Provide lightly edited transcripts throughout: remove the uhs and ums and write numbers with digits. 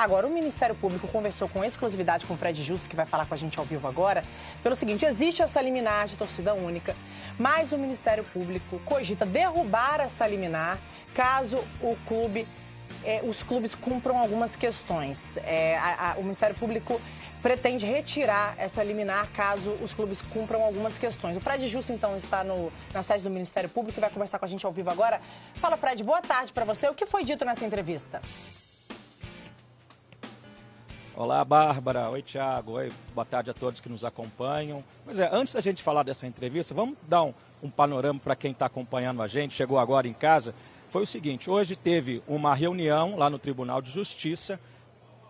Agora, o Ministério Público conversou com exclusividade com o Fred Justo, que vai falar com a gente ao vivo agora, pelo seguinte: existe essa liminar de torcida única, mas o Ministério Público cogita derrubar essa liminar caso os clubes cumpram algumas questões. O Ministério Público pretende retirar essa liminar caso os clubes cumpram algumas questões. O Fred Justo, então, está na sede do Ministério Público e vai conversar com a gente ao vivo agora. Fala, Fred, boa tarde para você. O que foi dito nessa entrevista? Olá, Bárbara. Oi, Thiago. Oi, boa tarde a todos que nos acompanham. Pois é, antes da gente falar dessa entrevista, vamos dar um panorama para quem está acompanhando a gente, chegou agora em casa. Foi o seguinte: hoje teve uma reunião lá no Tribunal de Justiça,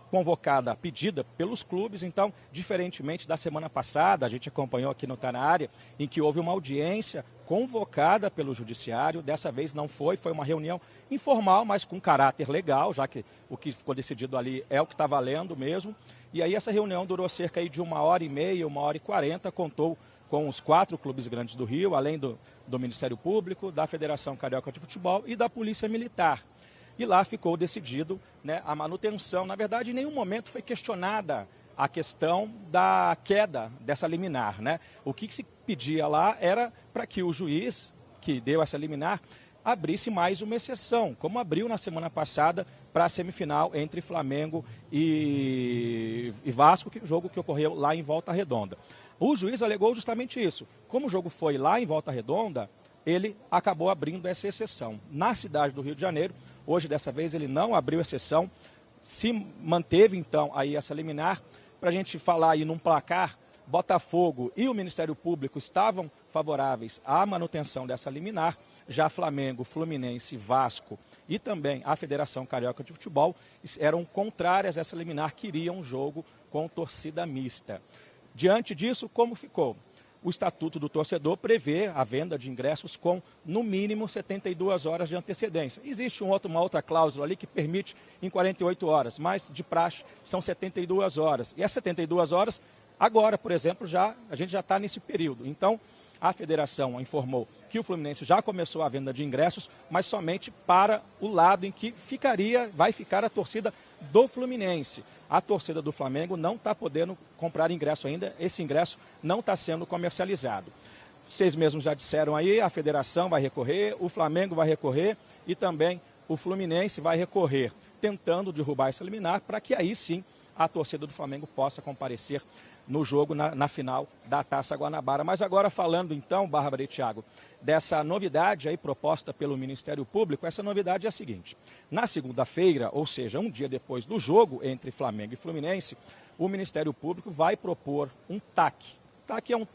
convocada, pedida pelos clubes. Então, diferentemente da semana passada, a gente acompanhou aqui no Tá Na Área, em que houve uma audiência convocada pelo Judiciário. Dessa vez não foi uma reunião informal, mas com caráter legal, já que o que ficou decidido ali é o que está valendo mesmo. E aí essa reunião durou cerca de 1h30, 1h40, contou com os 4 clubes grandes do Rio, além do Ministério Público, da Federação Carioca de Futebol e da Polícia Militar. E lá ficou decidido, né, a manutenção. Na verdade, em nenhum momento foi questionada a questão da queda dessa liminar, né? O que se pedia lá era para que o juiz que deu essa liminar abrisse mais uma exceção, como abriu na semana passada para a semifinal entre Flamengo e Vasco, jogo que ocorreu lá em Volta Redonda. O juiz alegou justamente isso. Como o jogo foi lá em Volta Redonda, ele acabou abrindo essa exceção. Na cidade do Rio de Janeiro, hoje dessa vez ele não abriu exceção, se manteve então aí essa liminar. Para a gente falar aí num placar, Botafogo e o Ministério Público estavam favoráveis à manutenção dessa liminar, já Flamengo, Fluminense, Vasco e também a Federação Carioca de Futebol eram contrárias a essa liminar, queriam um jogo com torcida mista. Diante disso, como ficou? O Estatuto do Torcedor prevê a venda de ingressos com, no mínimo, 72 horas de antecedência. Existe uma outra cláusula ali que permite em 48 horas, mas de praxe são 72 horas. E as 72 horas, agora, por exemplo, a gente já está nesse período. Então, a federação informou que o Fluminense já começou a venda de ingressos, mas somente para o lado em que vai ficar a torcida do Fluminense. A torcida do Flamengo não está podendo comprar ingresso ainda, esse ingresso não está sendo comercializado. Vocês mesmos já disseram aí, a federação vai recorrer, o Flamengo vai recorrer e também o Fluminense vai recorrer, tentando derrubar essa liminar para que aí sim a torcida do Flamengo possa comparecer no jogo, na final da Taça Guanabara. Mas agora falando então, Bárbara e Thiago, dessa novidade aí proposta pelo Ministério Público, essa novidade é a seguinte: na segunda-feira, ou seja, um dia depois do jogo entre Flamengo e Fluminense, o Ministério Público vai propor um TAC. TAC é um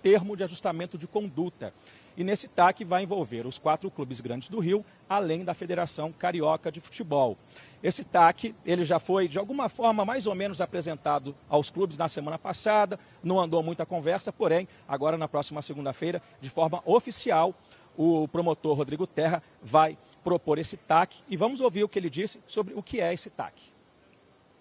termo de ajustamento de conduta. E nesse TAC vai envolver os 4 clubes grandes do Rio, além da Federação Carioca de Futebol. Esse TAC, ele já foi, de alguma forma, mais ou menos apresentado aos clubes na semana passada, não andou muita conversa, porém, agora na próxima segunda-feira, de forma oficial, o promotor Rodrigo Terra vai propor esse TAC e vamos ouvir o que ele disse sobre o que é esse TAC.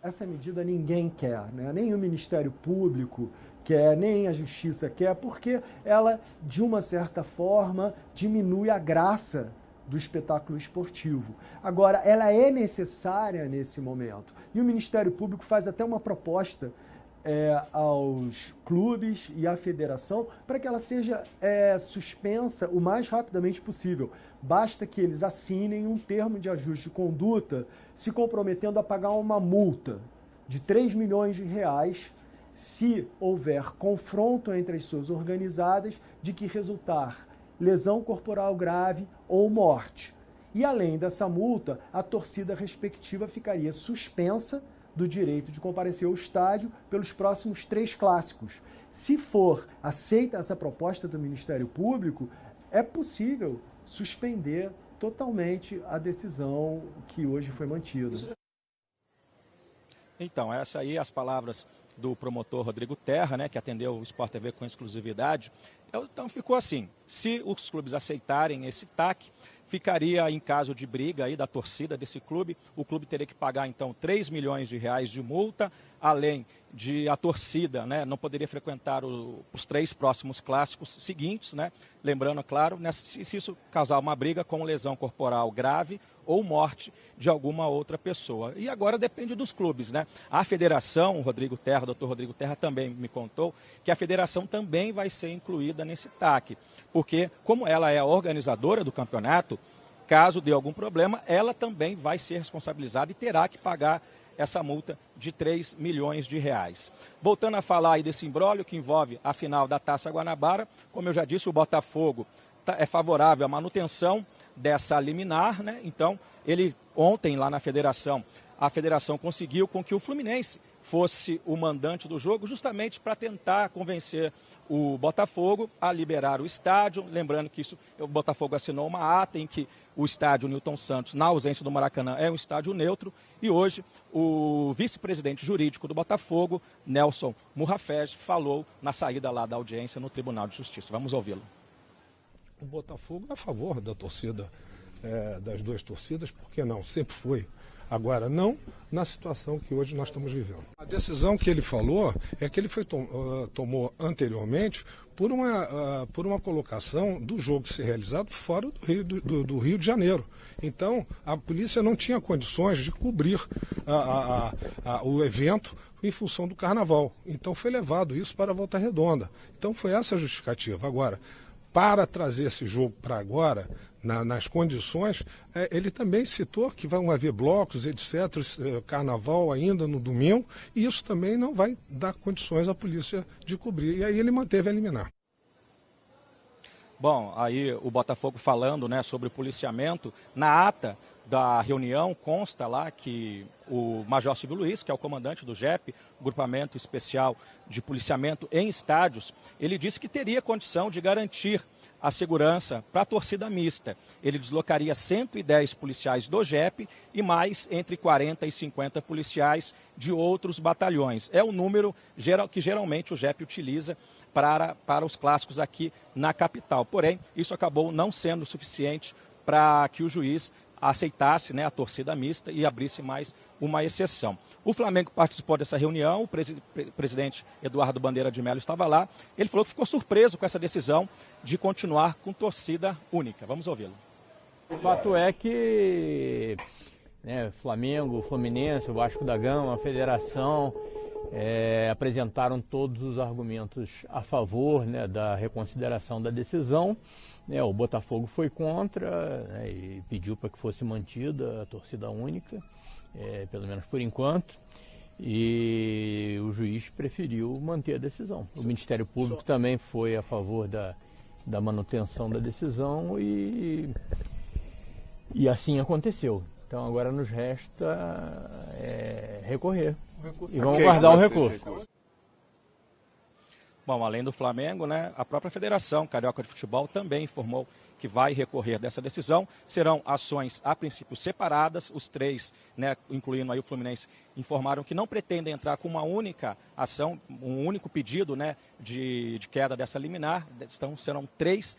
Essa medida ninguém quer, né? Nem o Ministério Público quer, nem a Justiça quer, porque ela, de uma certa forma, diminui a graça do espetáculo esportivo. Agora, ela é necessária nesse momento. E o Ministério Público faz até uma proposta aos clubes e à federação para que ela seja suspensa o mais rapidamente possível. Basta que eles assinem um termo de ajuste de conduta se comprometendo a pagar uma multa de 3 milhões de reais se houver confronto entre as suas organizadas de que resultar lesão corporal grave ou morte. E além dessa multa, a torcida respectiva ficaria suspensa do direito de comparecer ao estádio pelos próximos 3 clássicos. Se for aceita essa proposta do Ministério Público, é possível suspender totalmente a decisão que hoje foi mantida. Então, essas aí as palavras do promotor Rodrigo Terra, né, que atendeu o Sport TV com exclusividade. Então ficou assim: se os clubes aceitarem esse TAC, ficaria em caso de briga aí da torcida desse clube, o clube teria que pagar então 3 milhões de reais de multa, além de a torcida, né, não poderia frequentar os 3 próximos clássicos seguintes, né, lembrando, claro, se isso causar uma briga com lesão corporal grave ou morte de alguma outra pessoa. E agora depende dos clubes, né? A federação, o Dr. Rodrigo Terra também me contou que a federação também vai ser incluída nesse TAC, porque como ela é a organizadora do campeonato, caso dê algum problema, ela também vai ser responsabilizada e terá que pagar essa multa de 3 milhões de reais. Voltando a falar aí desse imbróglio que envolve a final da Taça Guanabara, como eu já disse, o Botafogo é favorável à manutenção dessa liminar, né? Então, ontem lá na federação, a federação conseguiu com que o Fluminense fosse o mandante do jogo, justamente para tentar convencer o Botafogo a liberar o estádio. Lembrando que o Botafogo assinou uma ata em que o estádio Newton Santos, na ausência do Maracanã, é um estádio neutro. E hoje o vice-presidente jurídico do Botafogo, Nelson Murrafege, falou na saída lá da audiência no Tribunal de Justiça. Vamos ouvi-lo. O Botafogo é a favor da torcida, das duas torcidas, por que não? Sempre foi. Agora, não na situação que hoje nós estamos vivendo. A decisão que ele falou é que ele tomou anteriormente por uma colocação do jogo ser realizado fora do Rio de Janeiro. Então, a polícia não tinha condições de cobrir o evento em função do carnaval. Então, foi levado isso para a Volta Redonda. Então, foi essa a justificativa. Agora, para trazer esse jogo para agora, nas condições, ele também citou que vão haver blocos, etc., carnaval ainda no domingo, e isso também não vai dar condições à polícia de cobrir. E aí ele manteve a liminar. Bom, aí o Botafogo falando, né, sobre o policiamento, na ata da reunião consta lá que o Major Silvio Luiz, que é o comandante do GEP, Grupamento Especial de Policiamento em Estádios, ele disse que teria condição de garantir a segurança para a torcida mista. Ele deslocaria 110 policiais do GEP e mais entre 40 e 50 policiais de outros batalhões. É o número que geralmente o GEP utiliza para os clássicos aqui na capital. Porém, isso acabou não sendo suficiente para que o juiz aceitasse, né, a torcida mista e abrisse mais uma exceção. O Flamengo participou dessa reunião, o presidente Eduardo Bandeira de Mello estava lá. Ele falou que ficou surpreso com essa decisão de continuar com torcida única. Vamos ouvi-lo. O fato é que Flamengo, Fluminense, o Vasco da Gama, a Federação apresentaram todos os argumentos a favor, né, da reconsideração da decisão. O Botafogo foi contra, e pediu para que fosse mantida a torcida única, pelo menos por enquanto, e o juiz preferiu manter a decisão. O Ministério Público também foi a favor da manutenção da decisão e assim aconteceu. Então agora nos resta recorrer e vamos guardar o recurso. Bom, além do Flamengo, né, a própria Federação Carioca de Futebol também informou que vai recorrer dessa decisão. Serão ações, a princípio, separadas. Os três, né, incluindo aí o Fluminense, informaram que não pretendem entrar com uma única ação, um único pedido, né, de queda dessa liminar. Então, serão 3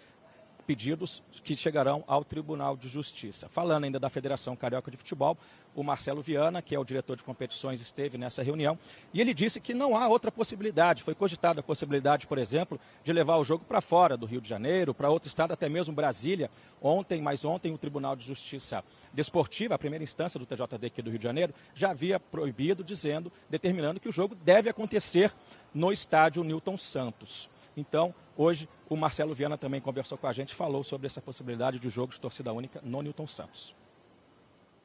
pedidos que chegarão ao Tribunal de Justiça. Falando ainda da Federação Carioca de Futebol, o Marcelo Viana, que é o diretor de competições, esteve nessa reunião e ele disse que não há outra possibilidade. Foi cogitada a possibilidade, por exemplo, de levar o jogo para fora do Rio de Janeiro, para outro estado, até mesmo Brasília. Ontem o Tribunal de Justiça Desportiva, a primeira instância do TJD aqui do Rio de Janeiro, já havia proibido, determinando que o jogo deve acontecer no estádio Newton Santos. Então, hoje, o Marcelo Viana também conversou com a gente, falou sobre essa possibilidade de jogo de torcida única no Newton Santos.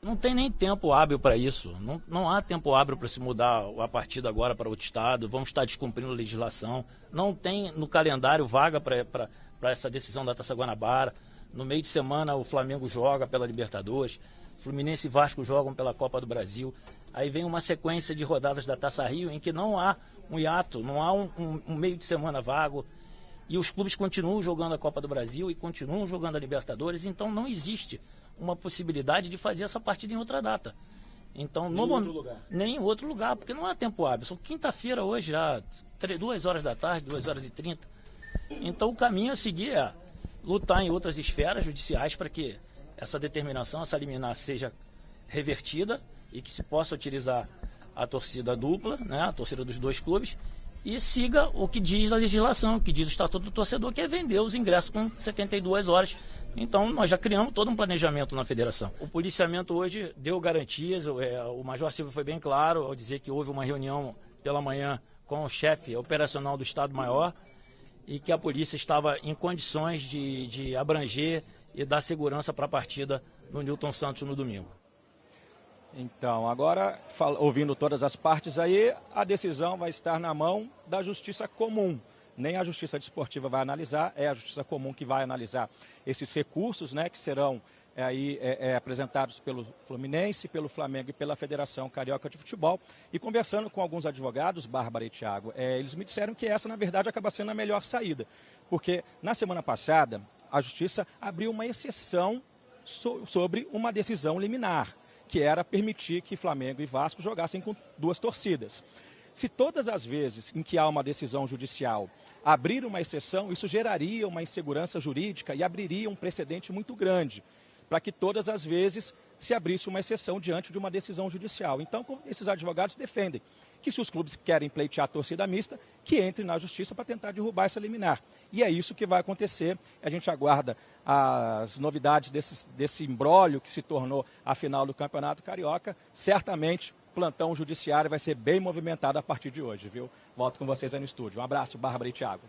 Não tem nem tempo hábil para isso. Não há tempo hábil para se mudar a partida agora para outro estado. Vamos estar descumprindo a legislação. Não tem no calendário vaga para essa decisão da Taça Guanabara. No meio de semana, o Flamengo joga pela Libertadores. Fluminense e Vasco jogam pela Copa do Brasil. Aí vem uma sequência de rodadas da Taça Rio em que não há um hiato, não há um meio de semana vago. E os clubes continuam jogando a Copa do Brasil e continuam jogando a Libertadores. Então não existe uma possibilidade de fazer essa partida em outra data. Então, nem em outro lugar, porque não há tempo hábil. São quinta-feira hoje, já 2 horas da tarde, 2h30. Então o caminho a seguir é lutar em outras esferas judiciais para que essa determinação, essa liminar seja revertida e que se possa utilizar a torcida dupla, né, a torcida dos 2 clubes, e siga o que diz a legislação, o que diz o Estatuto do Torcedor, que é vender os ingressos com 72 horas. Então, nós já criamos todo um planejamento na federação. O policiamento hoje deu garantias, o Major Silva foi bem claro ao dizer que houve uma reunião pela manhã com o chefe operacional do Estado-Maior e que a polícia estava em condições de abranger e dar segurança para a partida no Newton Santos no domingo. Então, agora, ouvindo todas as partes aí, a decisão vai estar na mão da Justiça Comum. Nem a Justiça Desportiva vai analisar, é a Justiça Comum que vai analisar esses recursos, né, que serão apresentados pelo Fluminense, pelo Flamengo e pela Federação Carioca de Futebol. E conversando com alguns advogados, Bárbara e Thiago, eles me disseram que essa, na verdade, acaba sendo a melhor saída. Porque na semana passada, a Justiça abriu uma exceção sobre uma decisão liminar, que era permitir que Flamengo e Vasco jogassem com 2 torcidas. Se todas as vezes em que há uma decisão judicial abrir uma exceção, isso geraria uma insegurança jurídica e abriria um precedente muito grande, para que todas as vezes se abrisse uma exceção diante de uma decisão judicial. Então, esses advogados defendem que, se os clubes querem pleitear a torcida mista, que entrem na justiça para tentar derrubar essa liminar. E é isso que vai acontecer. A gente aguarda as novidades desse imbróglio que se tornou a final do Campeonato Carioca. Certamente, o plantão judiciário vai ser bem movimentado a partir de hoje, viu? Volto com vocês aí no estúdio. Um abraço, Bárbara e Thiago.